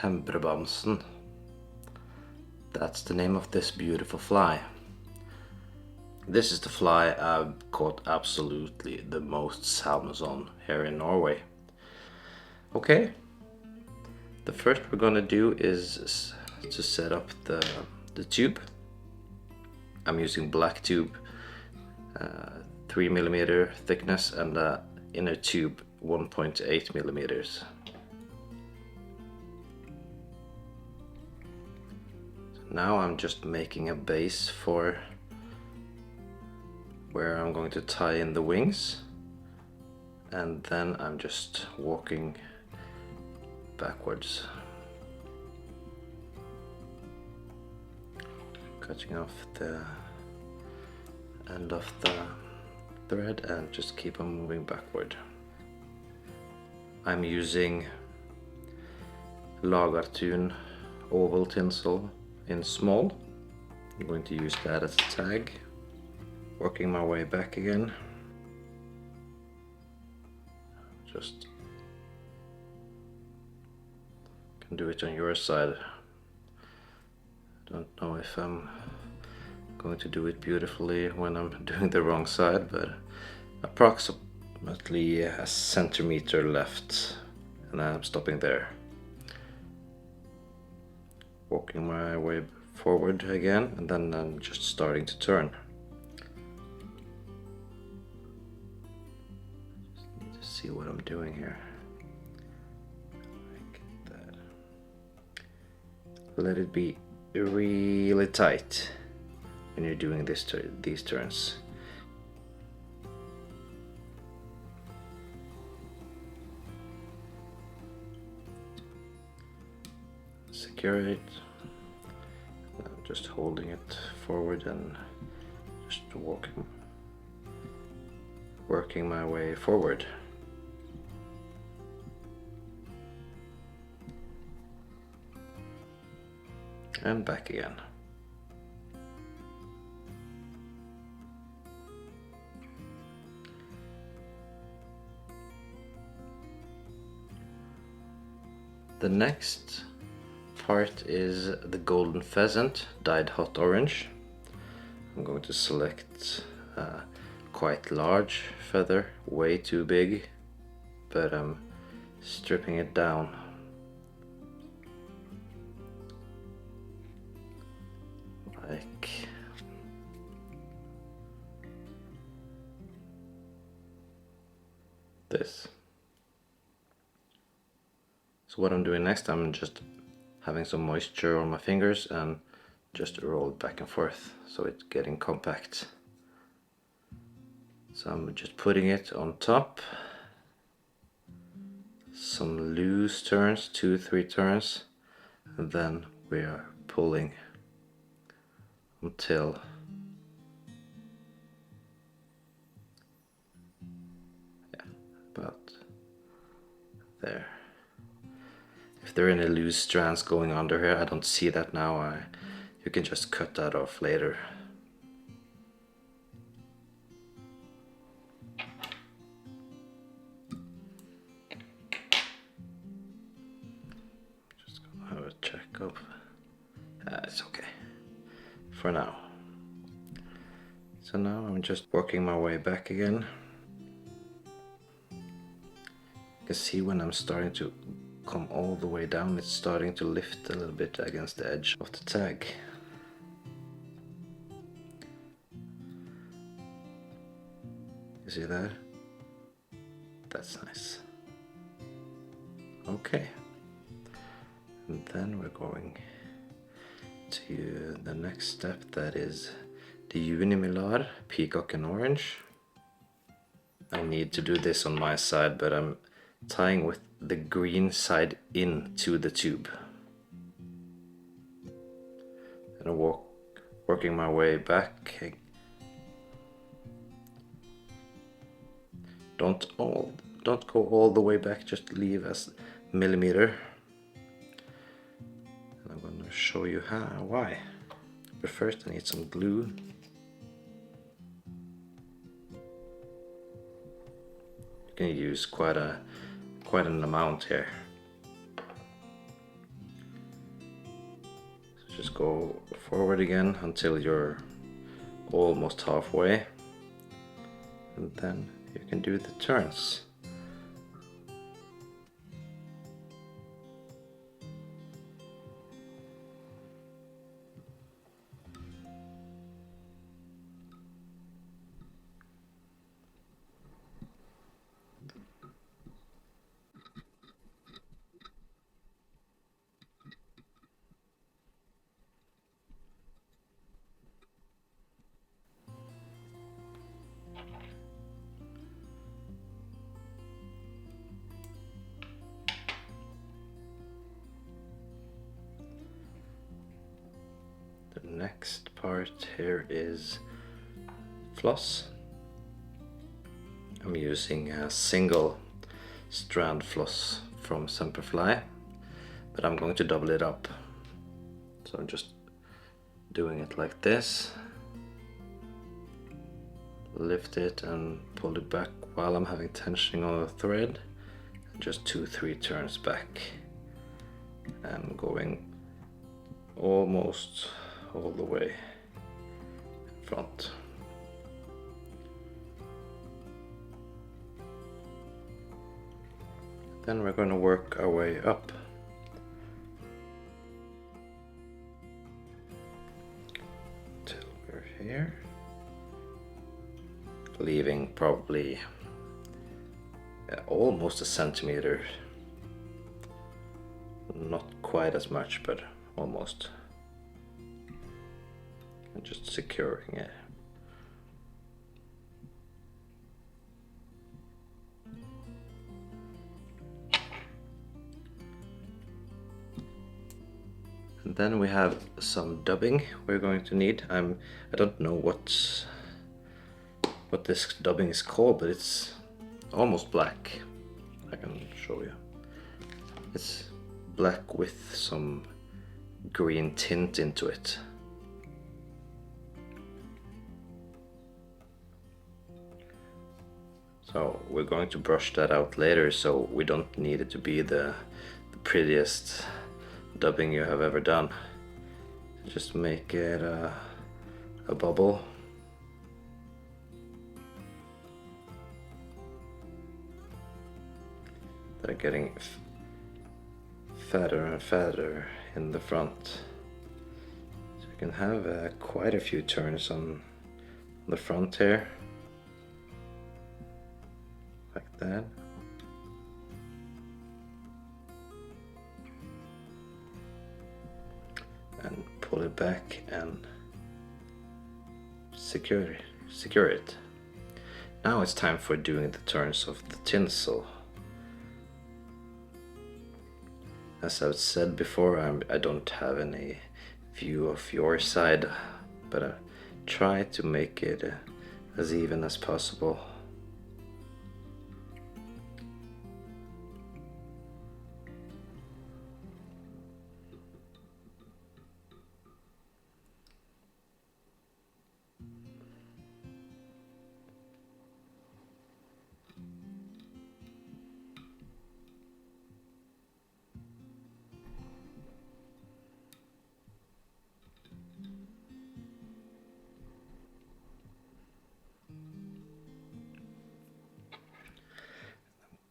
Hembrebamsen. That's the name of this beautiful fly. This is the fly I've caught absolutely the most salmons on here in Norway. Okay, the first we're gonna do is to set up the tube. I'm using black tube, 3mm thickness, and the inner tube 1.8mm. Now I'm just making a base for where I'm going to tie in the wings, and then I'm just walking backwards, cutting off the end of the thread and just keep on moving backward. I'm using Lagartun oval tinsel in small. I'm going to use that as a tag. Working my way back again. Just can do it on your side. Don't know if I'm going to do it beautifully when I'm doing the wrong side, but approximately a centimeter left, and I'm stopping there. Walking my way forward again, and then I'm just starting to turn. Just need to see what I'm doing here. Like that. Let it be really tight when you're doing these turns. Secure it. I'm just holding it forward and just working my way forward. And back again. The next part is the golden pheasant dyed hot orange. I'm going to select a quite large feather, way too big, but I'm stripping it down. Like this. So what I'm doing next, I'm just having some moisture on my fingers and just roll it back and forth so it's getting compact. So I'm just putting it on top. Some loose turns, 2-3 turns, and then we are pulling until about there. If there are any loose strands going under here, I don't see that now. You can just cut that off later. Just gonna have a check of. It's okay for now. So now I'm just working my way back again. You can see when I'm starting to come all the way down, it's starting to lift a little bit against the edge of the tag. You see that? That's nice. Okay. And then we're going to the next step, that is the mylar, peacock and orange. I need to do this on my side, but I'm tying with the green side into the tube. And I'm working my way back. Don't go all the way back, just leave as millimeter. And I'm going to show you why. But first I need some glue. You can use quite an amount here. Just go forward again until you're almost halfway, and then you can do the turns. The next part here is floss. I'm using a single strand floss from Semperfly, but I'm going to double it up. So I'm just doing it like this. Lift it and pull it back while I'm having tensioning on the thread. Just 2-3 turns back and going almost all the way in front. Then we're going to work our way up. Till we're here. Leaving probably almost a centimeter. Not quite as much, but almost. And just securing it. And then we have some dubbing we're going to need. I don't know what this dubbing is called, but it's almost black. I can show you. It's black with some green tint into it. So we're going to brush that out later, so we don't need it to be the prettiest dubbing you have ever done. Just make it a bubble. They're getting fatter and fatter in the front. So you can have quite a few turns on the front here. Like that. And pull it back and secure it. Now it's time for doing the turns of the tinsel. As I've said before, I don't have any view of your side, but I try to make it as even as possible.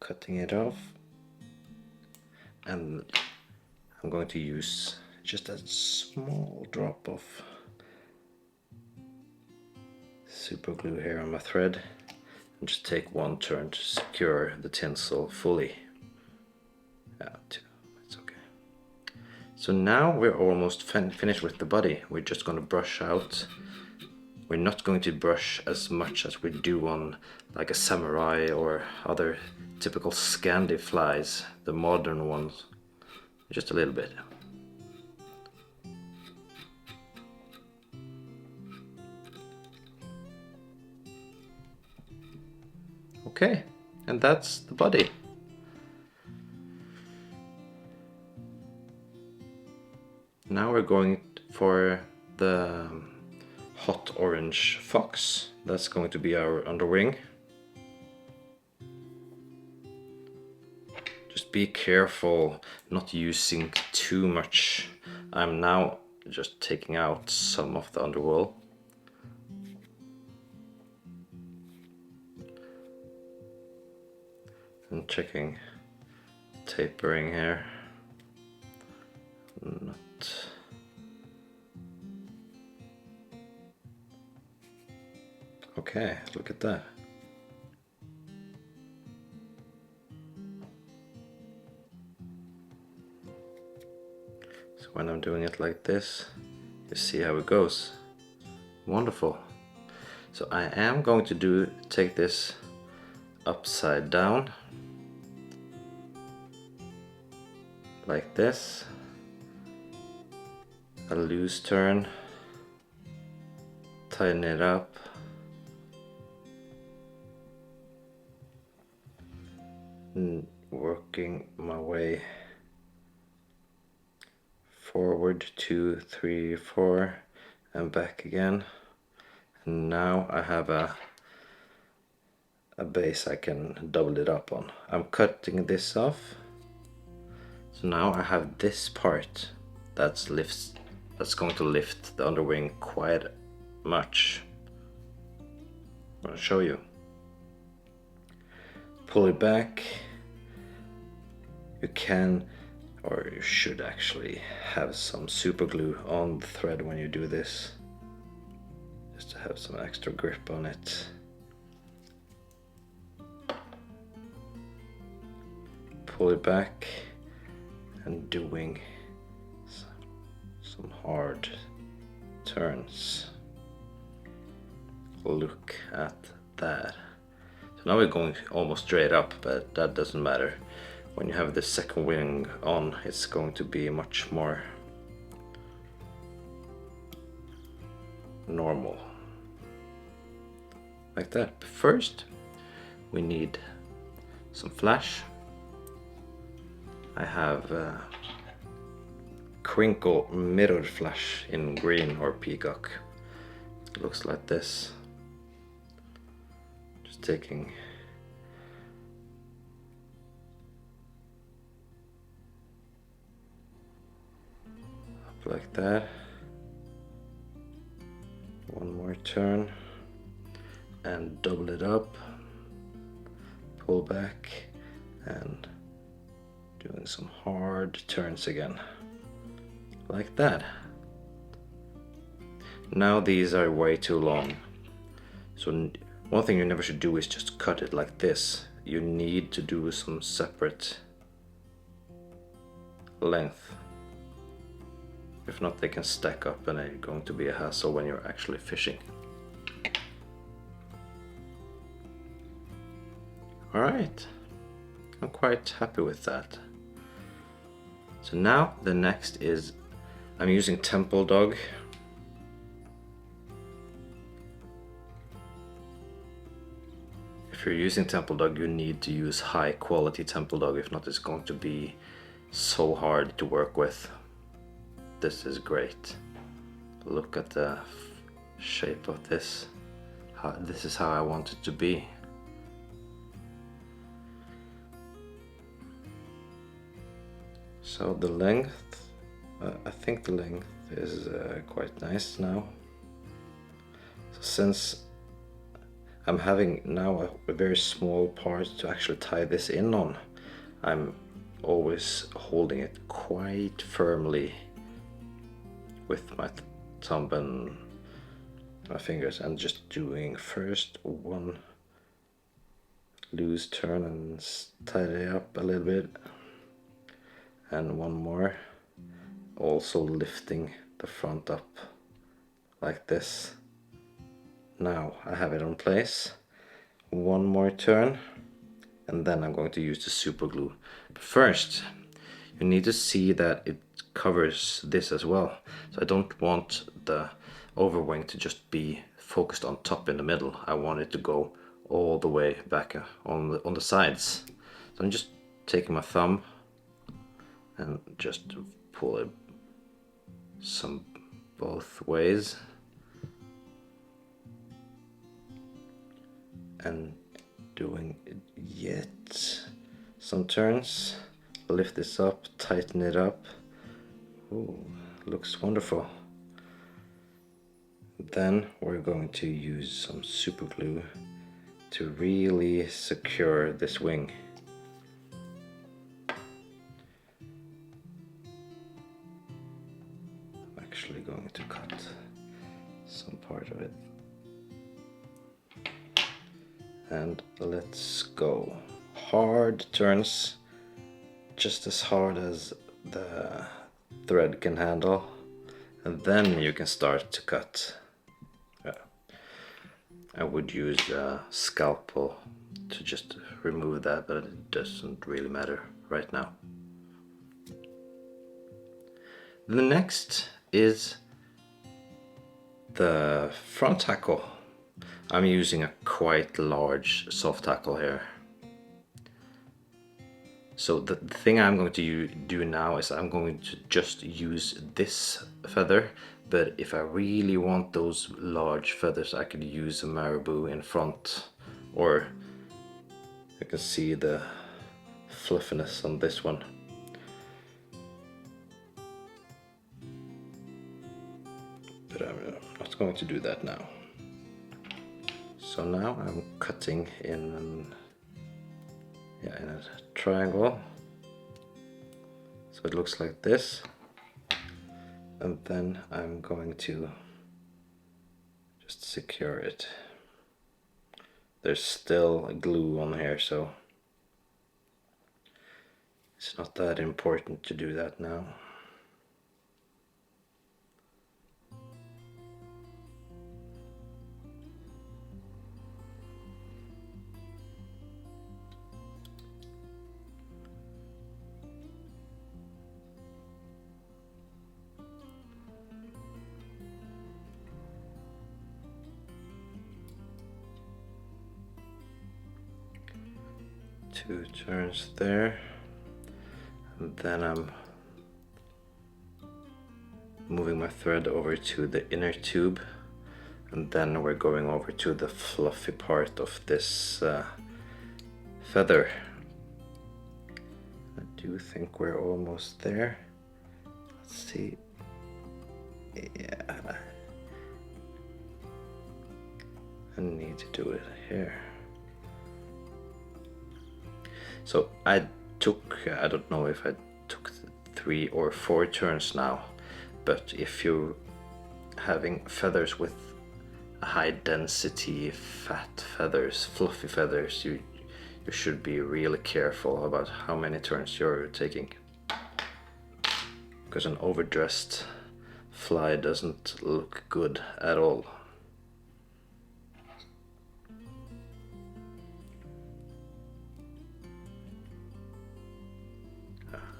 Cutting it off, and I'm going to use just a small drop of super glue here on my thread and just take one turn to secure the tinsel fully. Two, it's okay. So now we're almost finished with the body. We're just going to brush out. We're not going to brush as much as we do on like a samurai or other typical Scandi flies, the modern ones, just a little bit. Okay, and that's the body. Now we're going for the hot orange fox. That's going to be our underwing. Just be careful not using too much. I'm now just taking out some of the underwool. And checking tapering here. Not. Okay, look at that. So when I'm doing it like this, you see how it goes. Wonderful. So I am going to take this upside down like this, a loose turn, tighten it up, and working my way forward 2, 3, 4 and back again. And now I have a base I can double it up on. I'm cutting this off. So now I have this part that's going to lift the underwing quite much. I'm going to show you. Pull it back. You can, or you should actually, have some super glue on the thread when you do this, just to have some extra grip on it. Pull it back and doing some hard turns. Look at that. So now we're going almost straight up, but that doesn't matter. When you have the second wing on, it's going to be much more normal. Like that. But first, we need some flash. I have Krinkle Mirror flash in green or Peacock. It looks like this. Just taking up like that. One more turn and double it up. Pull back and doing some hard turns again, like that. Now these are way too long, so one thing you never should do is just cut it like this. You need to do some separate length. If not, they can stack up and it's going to be a hassle when you're actually fishing. Alright, I'm quite happy with that. So now the next is, I'm using Templedog. If you're using Templedog, you need to use high quality Templedog, if not it's going to be so hard to work with. This is great. Look at the shape of this. This is how I want it to be. So the length, I think the length is quite nice now. So since I'm having now a very small part to actually tie this in on, I'm always holding it quite firmly with my thumb and my fingers and just doing first one loose turn and tidy it up a little bit. And one more, also lifting the front up like this. Now I have it on place. One more turn and then I'm going to use the super glue. But first you need to see that it covers this as well. So I don't want the overwing to just be focused on top in the middle. I want it to go all the way back on the sides. So I'm just taking my thumb and just pull it both ways and doing yet some turns. Lift this up, tighten it up. Ooh, looks wonderful. Then we're going to use some super glue to really secure this wing. I'm actually going to cut some part of it. And let's go. Hard turns, just as hard as the thread can handle, and then you can start to cut. I would use a scalpel to just remove that, but it doesn't really matter right now. The next is the front hackle. I'm using a quite large Softhackle here. So the thing I'm going to do now is I'm going to just use this feather, but if I really want those large feathers I could use a marabou in front, or you can see the fluffiness on this one. But I'm not going to do that now. So now I'm cutting in a triangle, so it looks like this, and then I'm going to just secure it. There's still glue on here, so it's not that important to do that now. Two turns there, and then I'm moving my thread over to the inner tube, and then we're going over to the fluffy part of this feather. I do think we're almost there. Let's see. Yeah, I need to do it here. So I don't know if I took 3 or 4 turns now, but if you're having feathers with high density fat feathers, fluffy feathers, you should be really careful about how many turns you're taking, because an overdressed fly doesn't look good at all.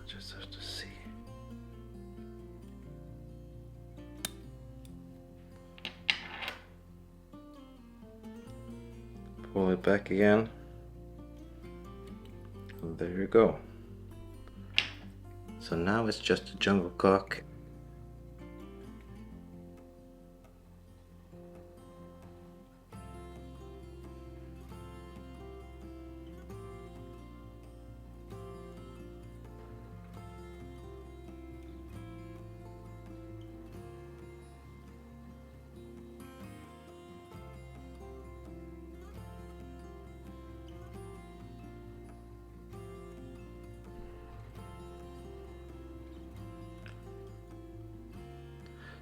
Just have to see. Pull it back again. And there you go. So now it's just a jungle cock.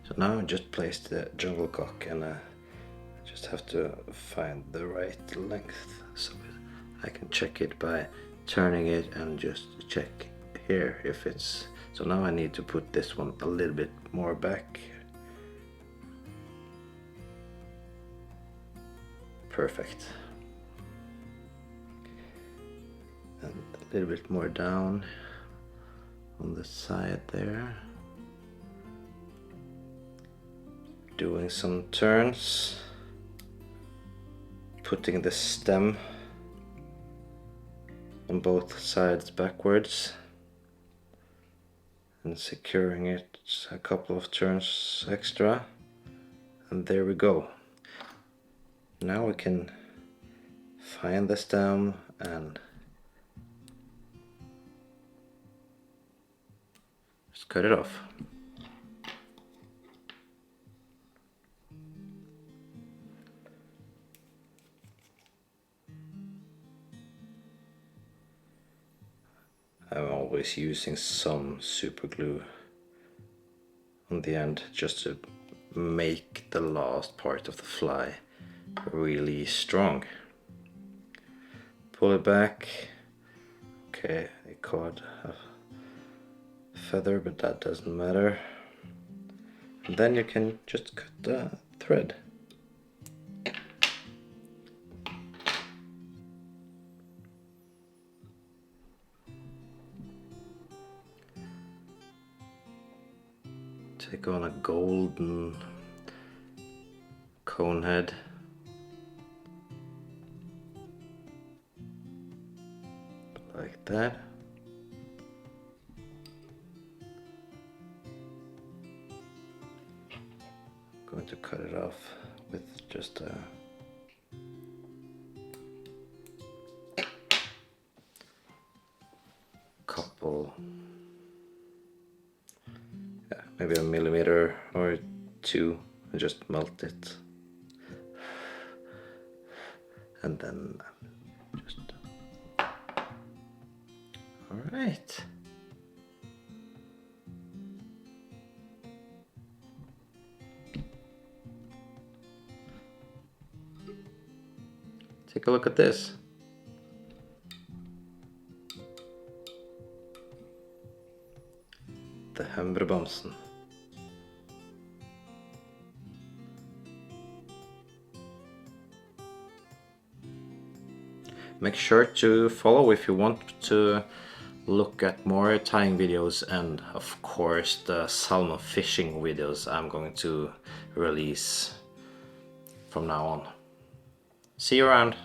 So now I just placed the jungle cock, and I just have to find the right length, so I can check it by turning it and just check here if it's. So now I need to put this one a little bit more back. Perfect. And a little bit more down on the side there. Doing some turns, putting the stem on both sides backwards and securing it a couple of turns extra, and there we go. Now we can find the stem and just cut it off. always using some super glue on the end just to make the last part of the fly really strong. Pull it back. Okay, it caught a feather, but that doesn't matter. And then you can just cut the thread. Take on a golden cone head. Like that. Going to cut it off with just a couple, maybe a millimeter or two, and just melt it. And then just, all right. Take a look at this. The Hembrebamsen. Make sure to follow if you want to look at more tying videos, and of course the salmon fishing videos I'm going to release from now on. See you around!